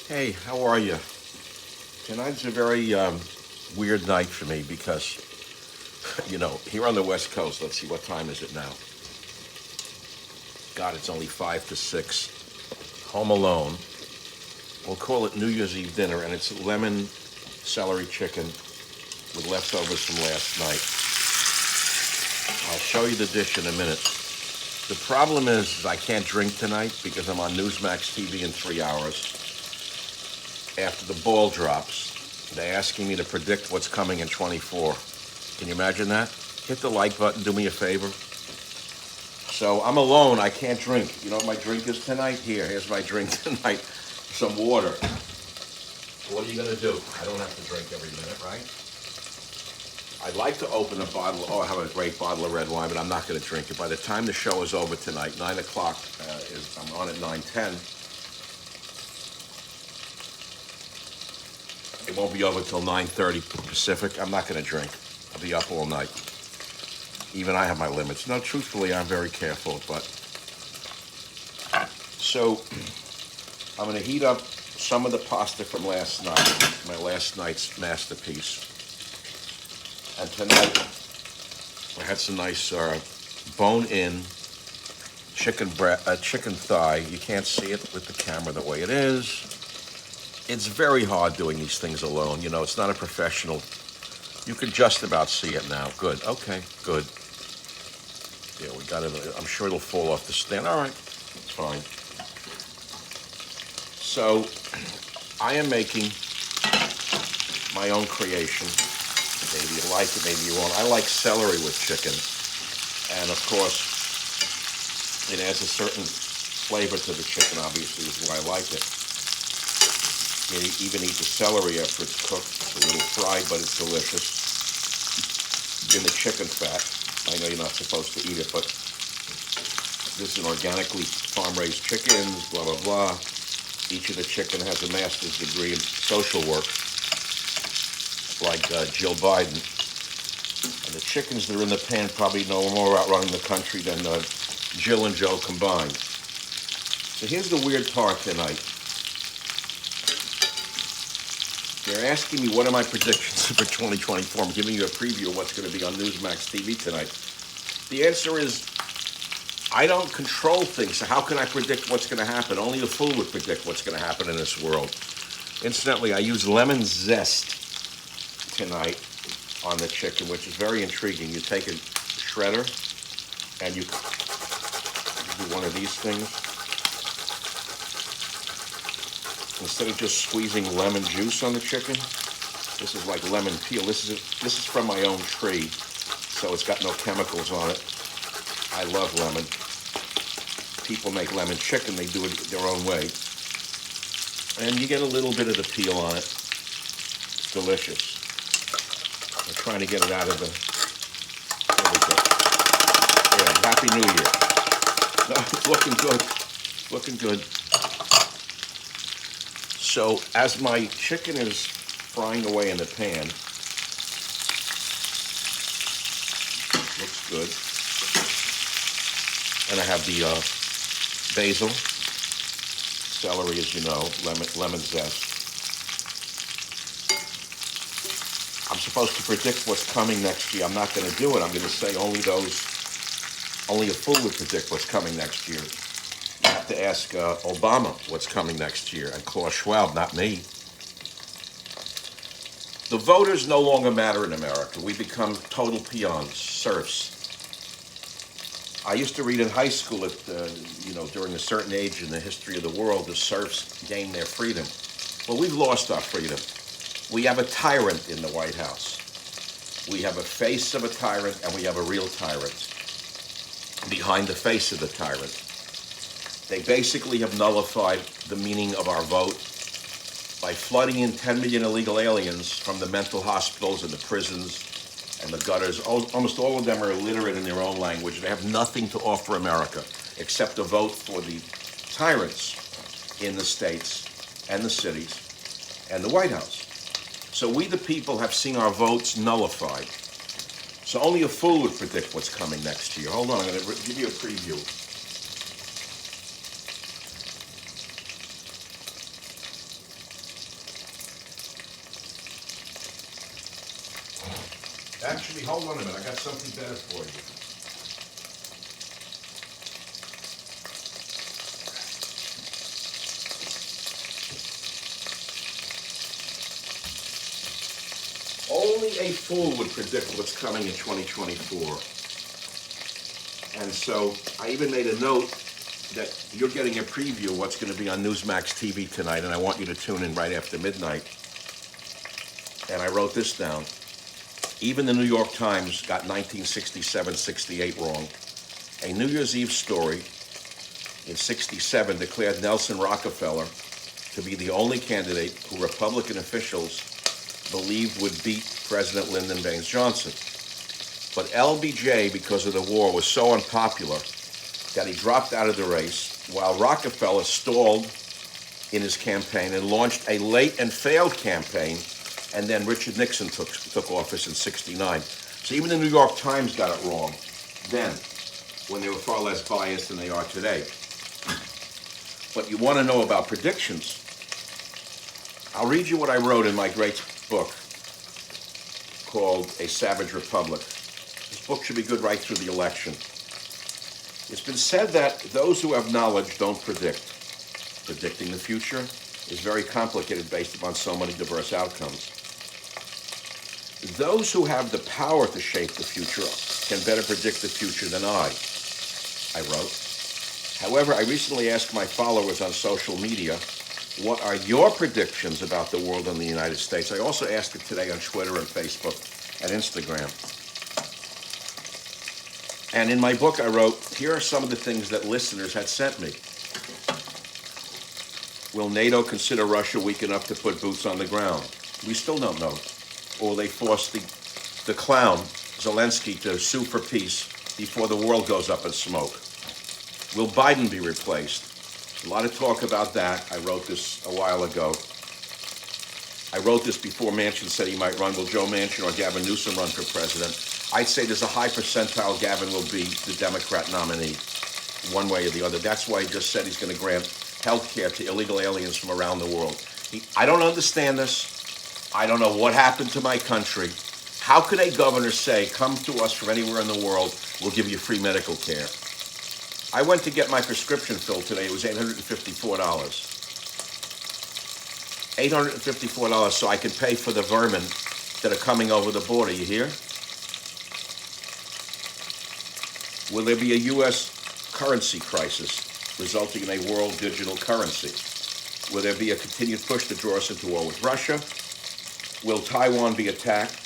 Hey, how are you? Tonight's a very weird night for me because, here on the West Coast, let's see, what time is it now? God, it's only 5 to 6. Home alone. We'll call it New Year's Eve dinner, and it's lemon celery chicken with leftovers from last night. I'll show you the dish in a minute. The problem is I can't drink tonight because I'm on Newsmax TV in 3 hours. After the ball drops, they're asking me to predict what's coming in 24. Can you imagine that? Hit the like button, do me a favor. So I'm alone, I can't drink. You know what my drink is tonight? Here's my drink tonight. Some water. What are you gonna do? I don't have to drink every minute, right? I'd like to open a bottle, I have a great bottle of red wine, but I'm not gonna drink it. By the time the show is over tonight, 9 o'clock, I'm on at 9:10. It won't be over till 9:30 Pacific. I'm not gonna drink. I'll be up all night. Even I have my limits. No, truthfully, I'm very careful, but. So, I'm gonna heat up some of the pasta from last night, my last night's masterpiece. And tonight, I had some nice bone-in chicken thigh. You can't see it with the camera the way it is. It's very hard doing these things alone. You know, it's not a professional. You can just about see it now. Good. Okay, good. Yeah, we got it. I'm sure it'll fall off the stand. All right, it's fine. So, I am making my own creation. Maybe you like it, maybe you won't. I like celery with chicken. And of course, it adds a certain flavor to the chicken, obviously, is why I like it. You even eat the celery after it's cooked. It's a little fried, but it's delicious. In the chicken fat. I know you're not supposed to eat it, but this is an organically farm-raised chickens, blah, blah, blah. Each of the chicken has a master's degree in social work, like Jill Biden. And the chickens that are in the pan probably know more about running the country than Jill and Joe combined. So here's the weird part tonight. They're asking me what are my predictions for 2024. I'm giving you a preview of what's going to be on Newsmax TV tonight. The answer is, I don't control things, so how can I predict what's going to happen? Only a fool would predict what's going to happen in this world. Incidentally, I use lemon zest tonight on the chicken, which is very intriguing. You take a shredder and you do one of these things. Instead of just squeezing lemon juice on the chicken, this is like lemon peel. This is from my own tree, so it's got no chemicals on it. I love lemon. People make lemon chicken, they do it their own way. And you get a little bit of the peel on it. It's delicious. I'm trying to get it out of the... There we go. Yeah, Happy New Year. No, it's looking good. Looking good. So as my chicken is frying away in the pan, looks good. And I have the basil, celery, as you know, lemon zest. I'm supposed to predict what's coming next year. I'm not going to do it. I'm going to say only a fool would predict what's coming next year. You have to ask Obama what's coming next year, and Klaus Schwab, not me. The voters no longer matter in America. We become total peons, serfs. I used to read in high school that, during a certain age in the history of the world, the serfs gained their freedom. Well, we've lost our freedom. We have a tyrant in the White House. We have a face of a tyrant, and we have a real tyrant behind the face of the tyrant. They basically have nullified the meaning of our vote by flooding in 10 million illegal aliens from the mental hospitals and the prisons and the gutters. Almost all of them are illiterate in their own language. They have nothing to offer America except a vote for the tyrants in the states and the cities and the White House. So we, the people, have seen our votes nullified. So only a fool would predict what's coming next year. Hold on, I'm going to give you a preview. Actually, hold on a minute. I got something better for you. Only a fool would predict what's coming in 2024. And so I even made a note that you're getting a preview of what's going to be on Newsmax TV tonight, and I want you to tune in right after midnight. And I wrote this down. Even the New York Times got 1967-68 wrong. A New Year's Eve story in 67 declared Nelson Rockefeller to be the only candidate who Republican officials believed would beat President Lyndon Baines Johnson. But LBJ, because of the war, was so unpopular that he dropped out of the race, while Rockefeller stalled in his campaign and launched a late and failed campaign, and then Richard Nixon took office in 69. So even the New York Times got it wrong then, when they were far less biased than they are today. But you want to know about predictions? I'll read you what I wrote in my great book called A Savage Republic. This book should be good right through the election. It's been said that those who have knowledge don't predict. Predicting the future is very complicated based upon so many diverse outcomes. Those who have the power to shape the future can better predict the future than I wrote. However, I recently asked my followers on social media, what are your predictions about the world and the United States? I also asked it today on Twitter and Facebook and Instagram. And in my book I wrote, here are some of the things that listeners had sent me. Will NATO consider Russia weak enough to put boots on the ground? We still don't know. Or will they force the clown, Zelensky, to sue for peace before the world goes up in smoke? Will Biden be replaced? A lot of talk about that. I wrote this a while ago. I wrote this before Manchin said he might run. Will Joe Manchin or Gavin Newsom run for president? I'd say there's a high percentile Gavin will be the Democrat nominee, one way or the other. That's why he just said he's going to grant health care to illegal aliens from around the world. I don't understand this. I don't know what happened to my country. How could a governor say, come to us from anywhere in the world, we'll give you free medical care? I went to get my prescription filled today. It was $854. $854 so I can pay for the vermin that are coming over the border, you hear? Will there be a U.S. currency crisis resulting in a world digital currency? Will there be a continued push to draw us into war with Russia? Will Taiwan be attacked?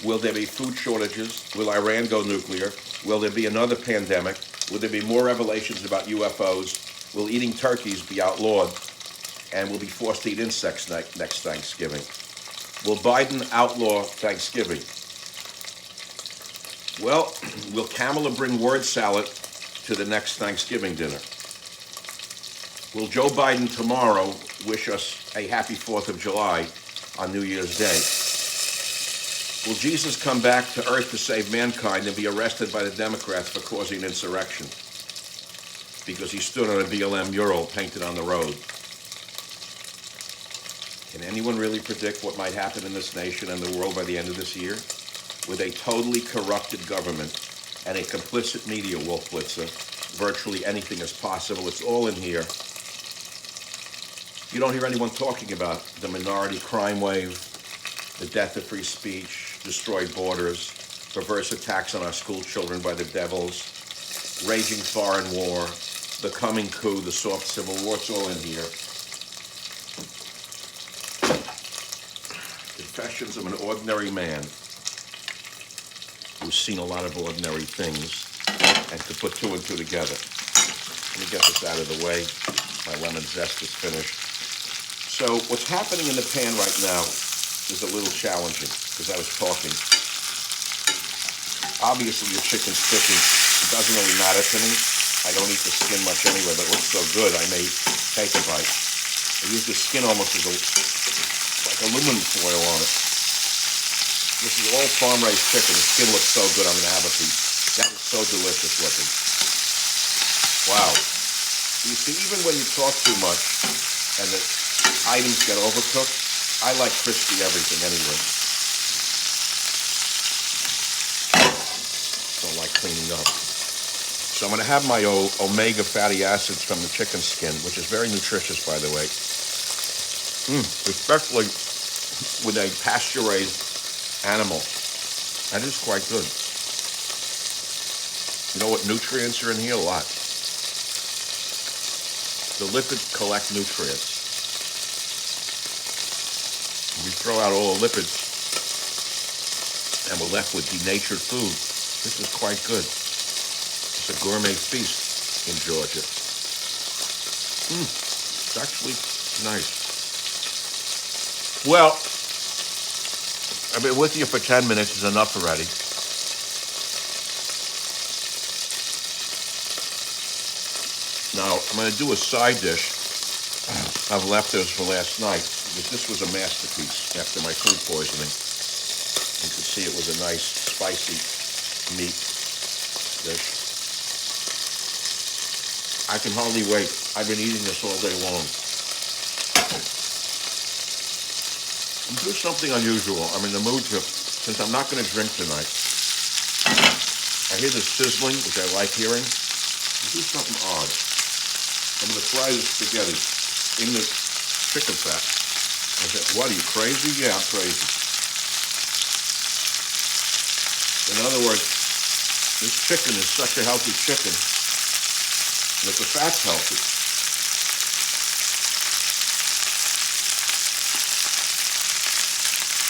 Will there be food shortages? Will Iran go nuclear? Will there be another pandemic? Will there be more revelations about UFOs? Will eating turkeys be outlawed? And will be forced to eat insects next Thanksgiving? Will Biden outlaw Thanksgiving? Well, will Kamala bring word salad to the next Thanksgiving dinner? Will Joe Biden tomorrow wish us a happy 4th of July on New Year's Day? Will Jesus come back to earth to save mankind and be arrested by the Democrats for causing an insurrection because he stood on a BLM mural painted on the road? Can anyone really predict what might happen in this nation and the world by the end of this year? With a totally corrupted government and a complicit media, Wolf Blitzer, virtually anything is possible. It's all in here. You don't hear anyone talking about the minority crime wave, the death of free speech, destroyed borders, perverse attacks on our school children by the devils, raging foreign war, the coming coup, the soft civil war. It's all in here. Confessions of an ordinary man who's seen a lot of ordinary things and to put two and two together. Let me get this out of the way. My lemon zest is finished. So what's happening in the pan right now is a little challenging because I was talking. Obviously your chicken's cooking. It doesn't really matter to me. I don't eat the skin much anyway, but it looks so good I may take a bite. I use the skin almost as like aluminum foil on it. This is all farm-raised chicken. The skin looks so good. I'm going to have a piece. That is so delicious looking. Wow. You see, even when you talk too much and the items get overcooked, I like crispy everything anyway. cleaning up. So I'm going to have my omega fatty acids from the chicken skin, which is very nutritious, by the way. Especially with a pasture-raised animal. That is quite good. You know what nutrients are in here? A lot. The lipids collect nutrients. We throw out all the lipids and we're left with denatured food. This is quite good. It's a gourmet feast in Georgia. It's actually nice. Well, I've been with you for 10 minutes is enough already. Now, I'm going to do a side dish of leftovers for last night, because this was a masterpiece after my food poisoning. You can see it was a nice, spicy meat dish. I can hardly wait. I've been eating this all day long. Do something unusual. I'm in the mood to, since I'm not going to drink tonight. I hear the sizzling, which I like hearing. Do something odd. I'm going to fry the spaghetti in the chicken fat. I said, what, are you crazy? Yeah, I'm crazy. In other words, this chicken is such a healthy chicken that the fat's healthy.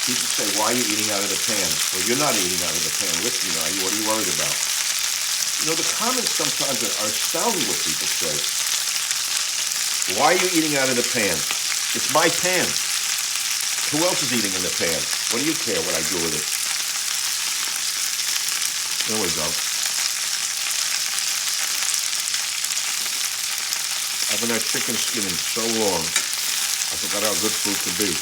People say, why are you eating out of the pan? Well, you're not eating out of the pan with me, are you? What are you worried about? You know, the comments sometimes are astounding what people say. Why are you eating out of the pan? It's my pan. Who else is eating in the pan? What do you care what I do with it? There we go. I've been at chicken skin in so long, I forgot how good food can be.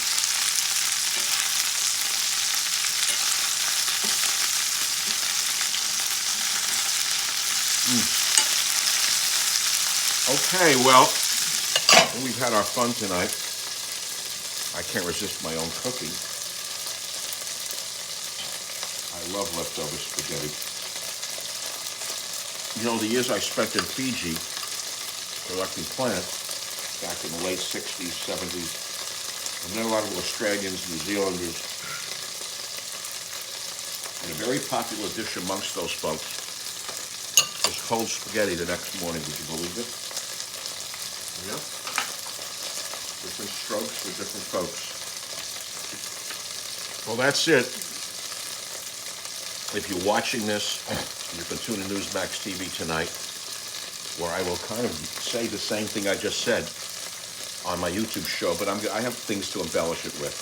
Okay, well, we've had our fun tonight. I can't resist my own cooking. I love leftover spaghetti. You know, the years I spent in Fiji collecting plants back in the late 60s, 70s, I met a lot of Australians, New Zealanders, and a very popular dish amongst those folks was cold spaghetti the next morning. Would you believe it? Yeah. Different strokes for different folks. Well, that's it. If you're watching this, you can tune in Newsmax TV tonight, where I will kind of say the same thing I just said on my YouTube show, but I have things to embellish it with.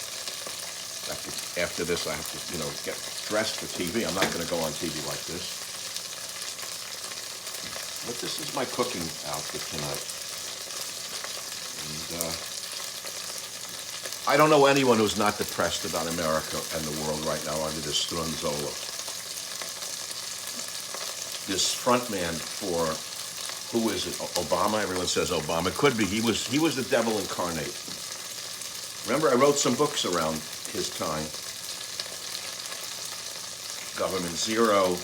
After this, I have to, get dressed for TV. I'm not going to go on TV like this. But this is my cooking outfit tonight. And I don't know anyone who's not depressed about America and the world right now under this Stronzola. This front man for, who is it, Obama? Everyone says Obama. It could be. He was the devil incarnate. Remember, I wrote some books around his time. Government Zero.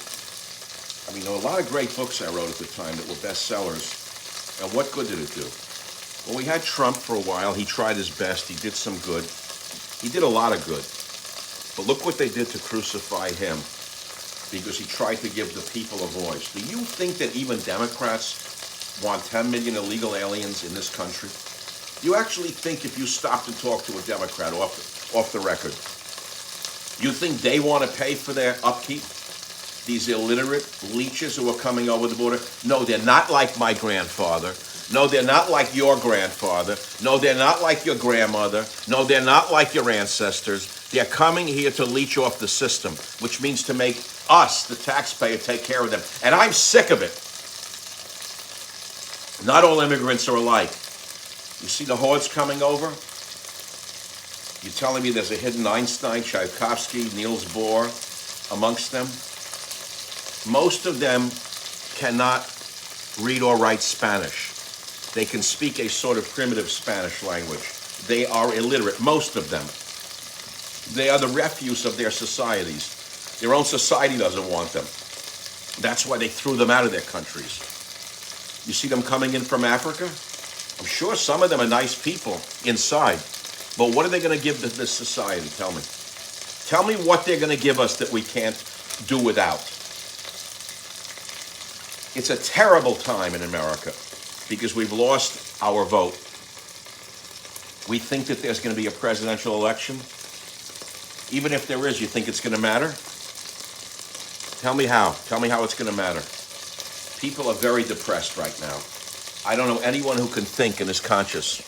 I mean, there were a lot of great books I wrote at the time that were bestsellers. And what good did it do? Well, we had Trump for a while. He tried his best. He did some good. He did a lot of good. But look what they did to crucify him, because he tried to give the people a voice. Do you think that even Democrats want 10 million illegal aliens in this country? You actually think, if you stopped and talked to a Democrat off the record, you think they want to pay for their upkeep? These illiterate leeches who are coming over the border? No, they're not like my grandfather. No, they're not like your grandfather. No, they're not like your grandmother. No, they're not like your ancestors. They're coming here to leech off the system, which means to make us, the taxpayer, take care of them. And I'm sick of it. Not all immigrants are alike. You see the hordes coming over? You're telling me there's a hidden Einstein, Tchaikovsky, Niels Bohr amongst them? Most of them cannot read or write Spanish. They can speak a sort of primitive Spanish language. They are illiterate, most of them. They are the refuse of their societies. Their own society doesn't want them. That's why they threw them out of their countries. You see them coming in from Africa? I'm sure some of them are nice people inside. But what are they going to give to this society? Tell me. Tell me what they're going to give us that we can't do without. It's a terrible time in America because we've lost our vote. We think that there's going to be a presidential election. Even if there is, you think it's going to matter? Tell me how. Tell me how it's going to matter. People are very depressed right now. I don't know anyone who can think and is conscious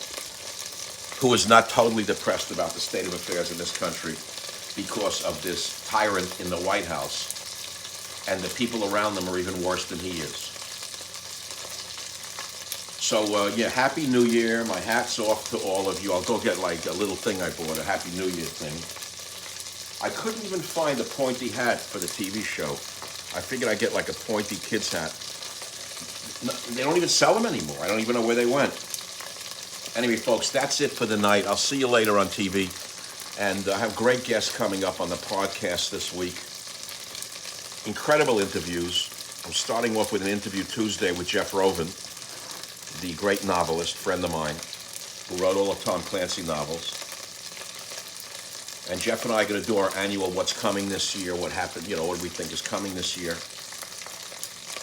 who is not totally depressed about the state of affairs in this country because of this tyrant in the White House. And the people around them are even worse than he is. So, yeah, Happy New Year. My hat's off to all of you. I'll go get like a little thing I bought, a Happy New Year thing. I couldn't even find a pointy hat for the TV show. I figured I'd get like a pointy kid's hat. No, they don't even sell them anymore. I don't even know where they went. Anyway, folks, that's it for the night. I'll see you later on TV. And I have great guests coming up on the podcast this week. Incredible interviews. I'm starting off with an interview Tuesday with Jeff Rovin, the great novelist, friend of mine, who wrote all of Tom Clancy novels. And Jeff and I are going to do our annual What's Coming This Year, what happened, what we think is coming this year,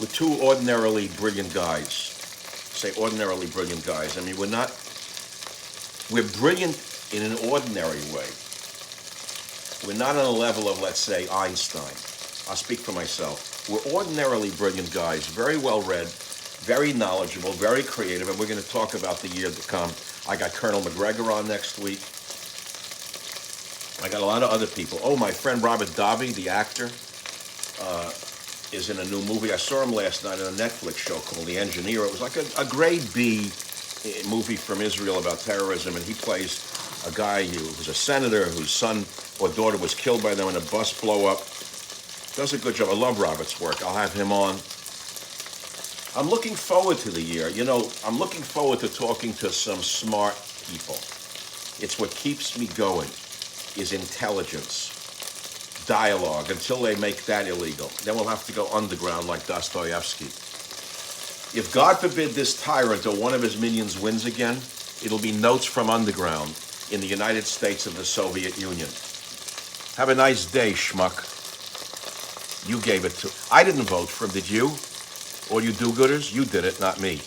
with two ordinarily brilliant guys. Say ordinarily brilliant guys. I mean, we're brilliant in an ordinary way. We're not on a level of, let's say, Einstein. I'll speak for myself. We're ordinarily brilliant guys, very well read, very knowledgeable, very creative, and we're going to talk about the year to come. I got Colonel McGregor on next week. I got a lot of other people. Oh, my friend Robert Davi, the actor, is in a new movie. I saw him last night in a Netflix show called The Engineer. It was like a grade B movie from Israel about terrorism, and he plays a guy who's a senator whose son or daughter was killed by them in a bus blow up. Does a good job. I love Robert's work. I'll have him on. I'm looking forward to the year. I'm looking forward to talking to some smart people. It's what keeps me going, is intelligence, dialogue, until they make that illegal. Then we'll have to go underground like Dostoevsky. If, God forbid, this tyrant or one of his minions wins again, it'll be Notes from Underground in the United States of the Soviet Union. Have a nice day, schmuck. You gave it to... I didn't vote for him, did you? All you do-gooders, you did it, not me.